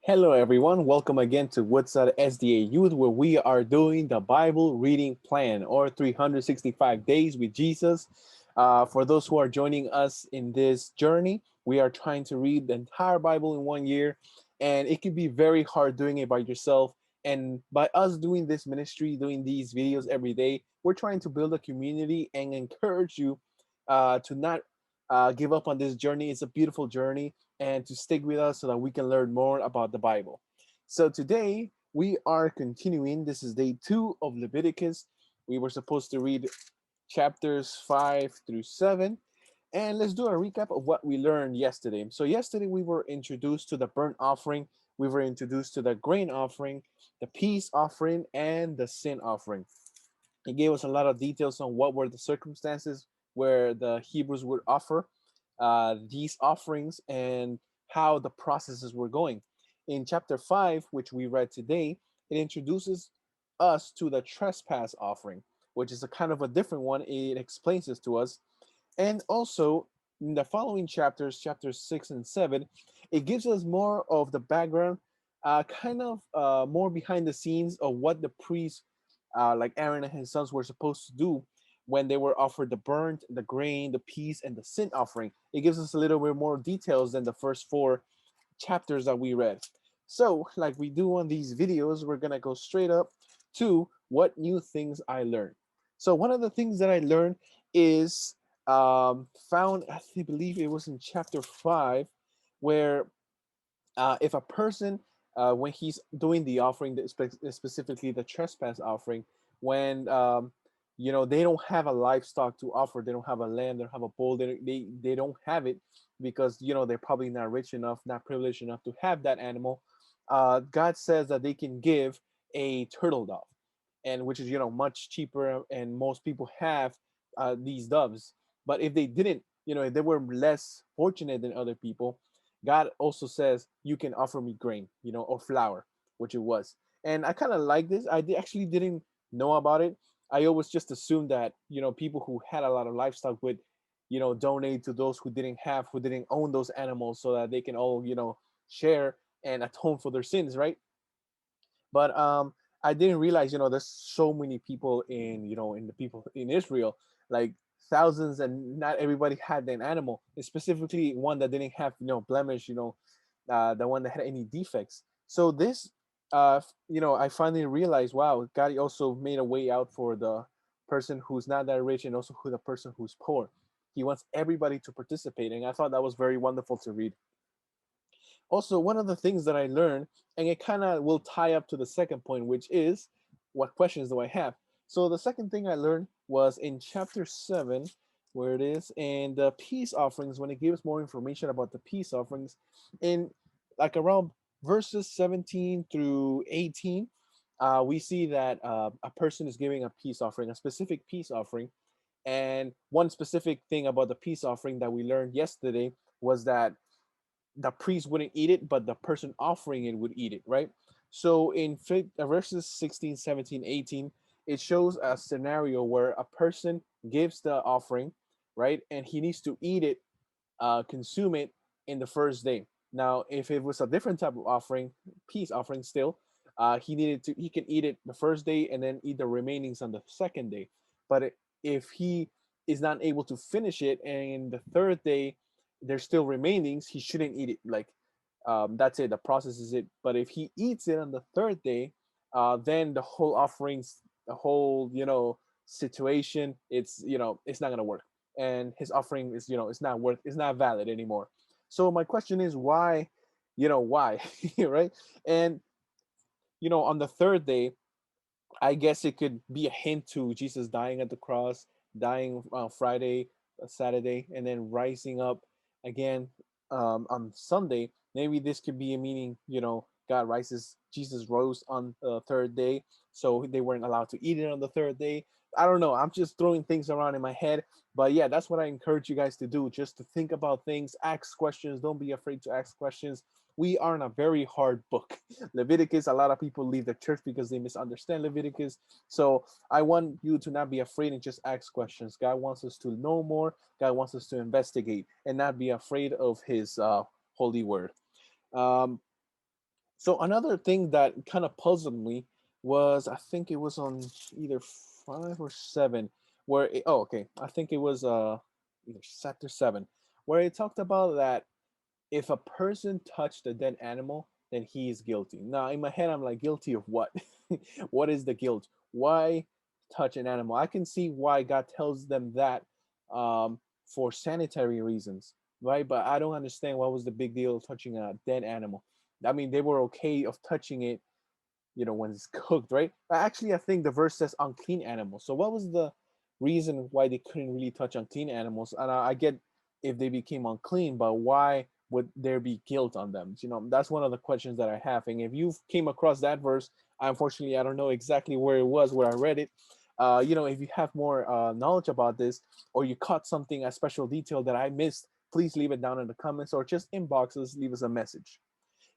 Hello, everyone. Welcome again to Woodside SDA Youth, where we are doing the Bible reading plan or 365 days with Jesus. For those who are joining us in this journey, we are trying to read the entire Bible in 1 year, and it can be very hard doing it by yourself. And by us doing this ministry, doing these videos every day, we're trying to build a community and encourage you to not give up on this journey. It's a beautiful journey, and to stick with us so that we can learn more about the Bible. So today we are continuing. This is day 2 of Leviticus. We were supposed to read chapters 5 through 7. And let's do a recap of what we learned yesterday. So, yesterday we were introduced to the burnt offering, we were introduced to the grain offering, the peace offering, and the sin offering. He gave us a lot of details on what were the circumstances where the Hebrews would offer these offerings and how the processes were going. In chapter 5, which we read today, it introduces us to the trespass offering, which is a kind of a different one. It explains this to us. And also, in the following chapters, chapters 6 and 7, it gives us more of the background, kind of more behind the scenes of what the priests, like Aaron and his sons, were supposed to do when they were offered the burnt, the grain, the peace, and the sin offering. It gives us a little bit more details than the first 4 chapters that we read. So, like we do on these videos, we're going to go straight up to what new things I learned. So, one of the things that I learned is found, I believe it was in chapter 5, where if a person, when he's doing the offering, specifically the trespass offering, when they don't have a livestock to offer, they don't have a lamb, they don't have a bull, they don't have it because they're probably not rich enough, not privileged enough to have that animal. God says that they can give a turtle dove, and which is much cheaper, and most people have these doves. But if they didn't, if they were less fortunate than other people, God also says you can offer me grain, or flour, which it was. And I kind of like this. Actually didn't know about it. I always just assumed that people who had a lot of livestock would donate to those who didn't have, who didn't own those animals, so that they can all share and atone for their sins, right? But I didn't realize there's so many people in the people in Israel, like thousands, and not everybody had an animal, specifically one that didn't have blemish, the one that had any defects. So this I finally realized, wow, God also made a way out for the person who's not that rich, and also who the person who's poor. He wants everybody to participate, and I thought that was very wonderful to read. Also, one of the things that I learned, and it kind of will tie up to the second point, which is what questions do I have? So the second thing I learned was in chapter 7, where it is, and the peace offerings, when it gives more information about the peace offerings, in like around verses 17 through 18, we see that a person is giving a peace offering, a specific peace offering. And one specific thing about the peace offering that we learned yesterday was that the priest wouldn't eat it, but the person offering it would eat it, right? So in verses 16, 17, 18, it shows a scenario where a person gives the offering, right? And he needs to eat it, consume it in the first day. Now, if it was a different type of offering, peace offering still, he can eat it the first day and then eat the remainings on the second day. But if he is not able to finish it and the third day there's still remainings, he shouldn't eat it. Like that's it. The process is it. But if he eats it on the third day, then the whole offerings, the whole situation, it's not gonna work, and his offering is it's not worth, it's not valid anymore. So my question is why, why, right? And on the third day, I guess it could be a hint to Jesus dying at the cross, dying Friday, Saturday, and then rising up again on Sunday. Maybe this could be a meaning, God rises, Jesus rose on the third day, so they weren't allowed to eat it on the third day. I don't know. I'm just throwing things around in my head. But yeah, that's what I encourage you guys to do, just to think about things, ask questions. Don't be afraid to ask questions. We are in a very hard book. Leviticus, a lot of people leave the church because they misunderstand Leviticus. So I want you to not be afraid and just ask questions. God wants us to know more. God wants us to investigate and not be afraid of his holy word. Um, So another thing that kind of puzzled me was, I think it was on either 5 or 7, where oh, okay, I think it was either chapter 7, where it talked about that if a person touched a dead animal, then he is guilty. Now, in my head, I'm like, guilty of what? What is the guilt? Why touch an animal? I can see why God tells them that, for sanitary reasons, right? But I don't understand what was the big deal of touching a dead animal. I mean, they were okay of touching it, when it's cooked, right? But actually, I think the verse says unclean animals. So what was the reason why they couldn't really touch unclean animals? And I get if they became unclean, but why would there be guilt on them? That's one of the questions that I have. And if you came across that verse, unfortunately, I don't know exactly where it was, where I read it. If you have more knowledge about this, or you caught something, a special detail that I missed, please leave it down in the comments, or just inbox us, leave us a message.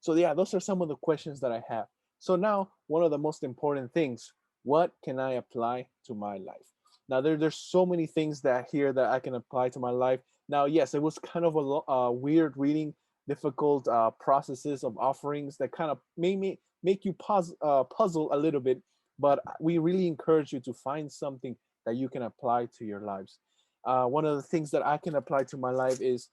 So yeah, those are some of the questions that I have. So now, one of the most important things: what can I apply to my life? Now, there's so many things that here that I can apply to my life. Now, yes, it was kind of a weird reading, difficult processes of offerings that kind of made me make you puzzle a little bit. But we really encourage you to find something that you can apply to your lives. One of the things that I can apply to my life is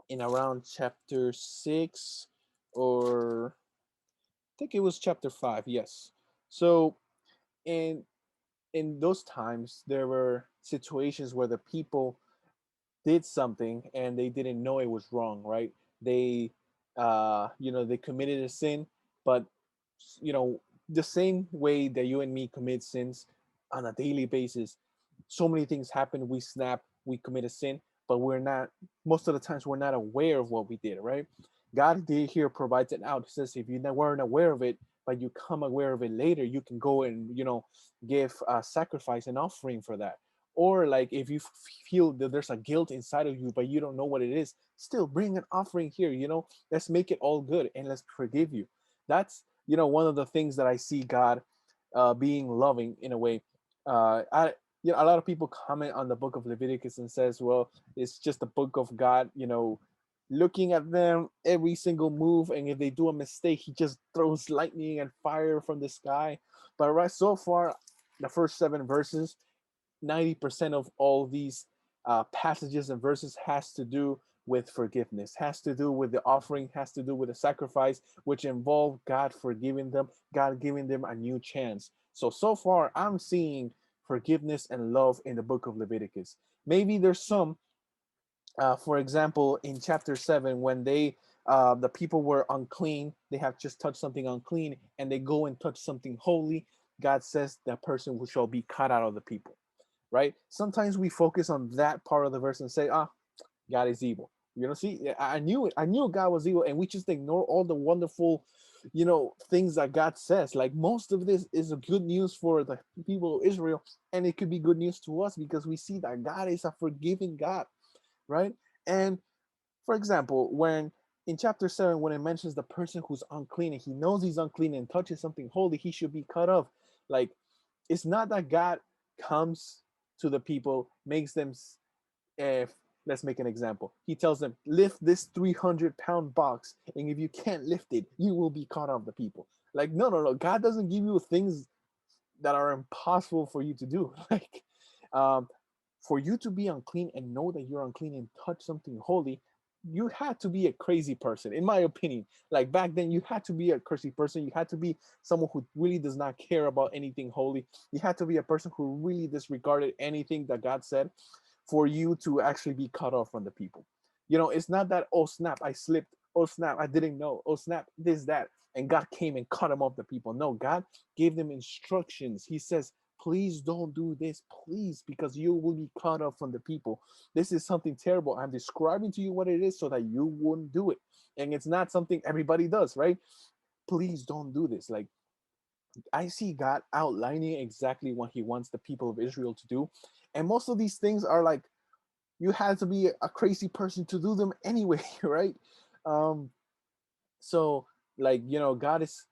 in around chapter 6, or I think it was chapter 5. Yes. So in in those times, there were situations where the people did something and they didn't know it was wrong, right? They they committed a sin, but you know the same way that you and me commit sins on a daily basis, so many things happen. We snap, we commit a sin, but we're not, most of the times we're not aware of what we did, right? God did here provides it out. He says if you weren't aware of it, but you come aware of it later, you can go and give a sacrifice and offering for that. Or like if you feel that there's a guilt inside of you but you don't know what it is, still bring an offering here. Let's make it all good and let's forgive you. That's one of the things that I see God being loving in a way. I A lot of people comment on the book of Leviticus and says, well, it's just the book of God, looking at them every single move, and if they do a mistake, he just throws lightning and fire from the sky. But right so far, the first 7 verses, 90% of all these passages and verses has to do with forgiveness, has to do with the offering, has to do with the sacrifice, which involve God forgiving them, God giving them a new chance. So far, I'm seeing forgiveness and love in the book of Leviticus. Maybe there's some, for example, in chapter 7, when the people were unclean, they have just touched something unclean, and they go and touch something holy. God says that person shall be cut out of the people, right? Sometimes we focus on that part of the verse and say, God is evil. See, I knew it. I knew God was evil, and we just ignore all the wonderful, things that God says. Like most of this is a good news for the people of Israel, and it could be good news to us because we see that God is a forgiving God, right? And for example, when in chapter 7, when it mentions the person who's unclean and he knows he's unclean and touches something holy, he should be cut off. Like, it's not that God comes to the people, makes them, if let's make an example, he tells them, lift this 300-pound box, and if you can't lift it, you will be cut off the people. Like, no, no, no. God doesn't give you things that are impossible for you to do. Like, um, for you to be unclean and know that you're unclean and touch something holy, you had to be a crazy person, in my opinion. Like back then, you had to be a crazy person. You had to be someone who really does not care about anything holy. You had to be a person who really disregarded anything that God said for you to actually be cut off from the people. It's not that, oh snap, I slipped. Oh snap, I didn't know. Oh snap, this, that. And God came and cut them off the people. No, God gave them instructions. He says, please don't do this, please, because you will be cut off from the people. This is something terrible. I'm describing to you what it is so that you wouldn't do it. And it's not something everybody does, right? Please don't do this. Like, I see God outlining exactly what he wants the people of Israel to do. And most of these things are like, you had to be a crazy person to do them anyway, right? Um, so, like, God is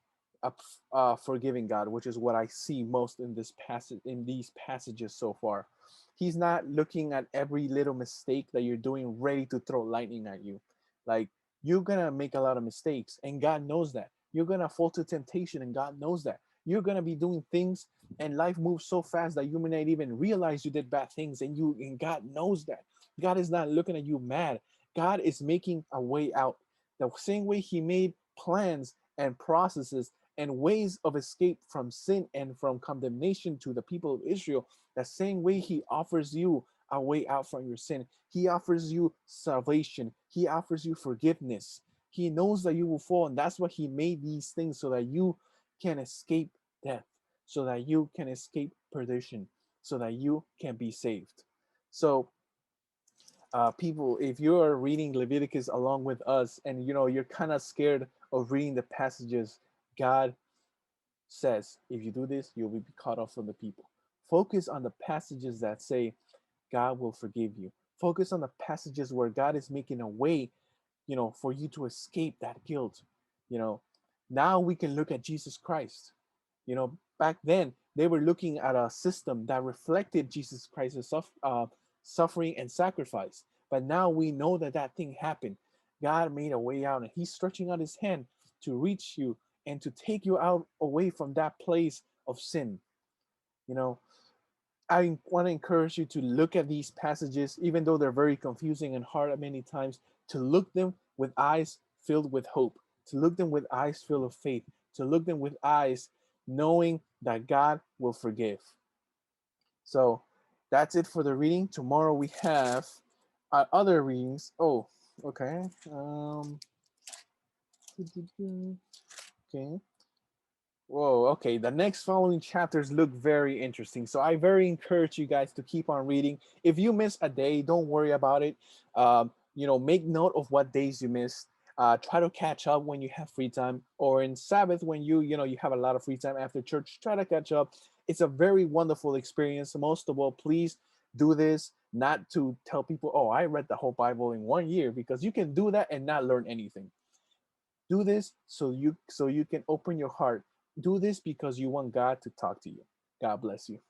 a forgiving God, which is what I see most in this passage, in these passages so far. He's not looking at every little mistake that you're doing, ready to throw lightning at you. Like, you're gonna make a lot of mistakes, and God knows that. You're gonna fall to temptation, and God knows that. You're gonna be doing things, and life moves so fast that you may not even realize you did bad things, and God knows that. God is not looking at you mad. God is making a way out. The same way He made plans and processes and ways of escape from sin and from condemnation to the people of Israel, the same way He offers you a way out from your sin. He offers you salvation. He offers you forgiveness. He knows that you will fall, and that's why He made these things so that you can escape death, so that you can escape perdition, so that you can be saved. So, people, if you're reading Leviticus along with us, and you're kind of scared of reading the passages, God says, if you do this, you'll be cut off from the people. Focus on the passages that say God will forgive you. Focus on the passages where God is making a way, for you to escape that guilt. You know, now we can look at Jesus Christ. Back then they were looking at a system that reflected Jesus Christ's suffering and sacrifice. But now we know that that thing happened. God made a way out, and He's stretching out His hand to reach you and to take you out away from that place of sin. You know, I want to encourage you to look at these passages, even though they're very confusing and hard at many times, to look them with eyes filled with hope, to look them with eyes filled of faith, to look them with eyes knowing that God will forgive. So that's it for the reading. Tomorrow we have other readings. Oh, okay. Okay. Whoa, okay. The next following chapters look very interesting. So I very encourage you guys to keep on reading. If you miss a day, don't worry about it. Make note of what days you missed. Try to catch up when you have free time, or in Sabbath when you have a lot of free time after church. Try to catch up. It's a very wonderful experience. Most of all, please do this not to tell people, "Oh, I read the whole Bible in 1 year," because you can do that and not learn anything. Do this so you can open your heart. Do this because you want God to talk to you. God bless you.